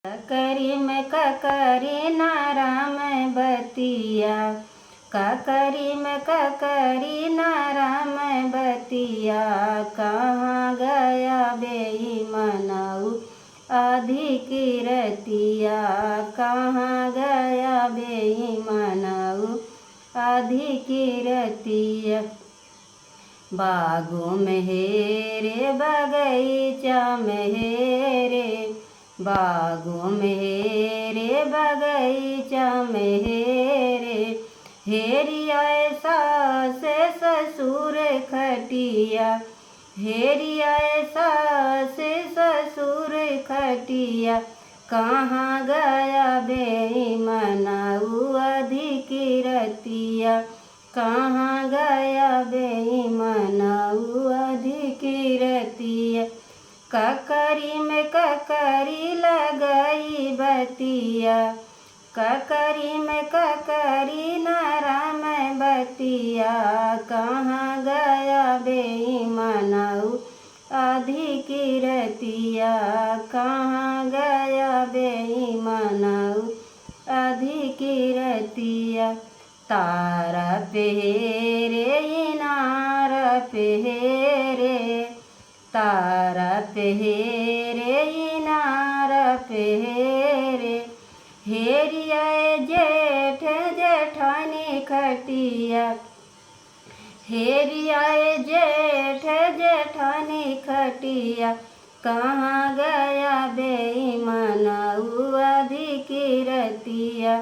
ककरी में ककरी नाराम बतिया, ककरी में ककरी नाराम बतिया। कहाँ गया बेईमानऊ अधिक रतिया, कहाँ गया बेईमानऊ अधिक रतिया। बागों में हेरे बगीचा में हेरे, बागों में हेरे बगीचा में हेरे। हेरिया सास ससुर खटिया, हेरिया सास ससुर खटिया। कहाँ गया बेईमानऊ अधिक रतिया, कहाँ गया बेईमानऊ अधिक रतिया। ककरी में ककरी लगई बतिया, ककरी में ककरी नाराम बतिया। कहाँ गया बेईमानऊ अधिक रतिया, कहाँ गया बेईमानऊ अधिक रतिया। तारा पेरे इनार पेरे, तारा पेरे इनार पेरे। हेरिया जेठ जेठानी खटिया, हेरिया जेठ जेठानी खटिया। कहाँ गया बेईमानऊ अधिक रतिया,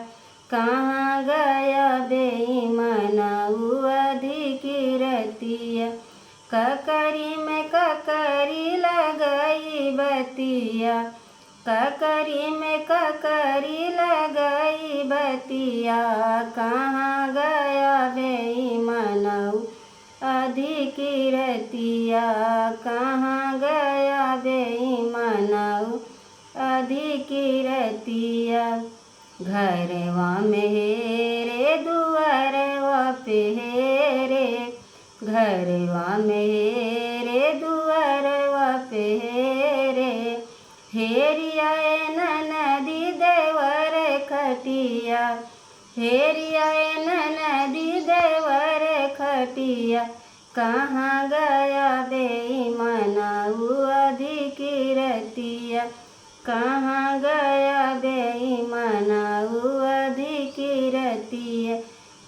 कहाँ गया बेईमानऊ अधिक रतिया। ककरी में ककरी लगई बतिया, ककरी में ककरी लगई बतिया। कहाँ गया बेईमानऊ अधिक रतिया, कहाँ गया बेईमानऊ अधिक रतिया। घरवा में हेरे दुआरवा पे हेरे, घरवा में हेरे दुआरवा पे हेरे। हेरिया ननदी देवर खटिया, हेरिया ननदी देवर खटिया। कहाँ गया बेईमानऊ अधिक रतिया, कहाँ गया बेईमानऊ अधिक रतिया।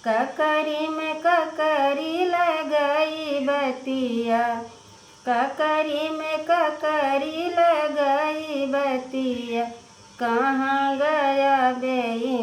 ककरी में ककरी लगई बतिया, ककरी में ककरी लगई बतिया। कहाँ गया बेईमानऊ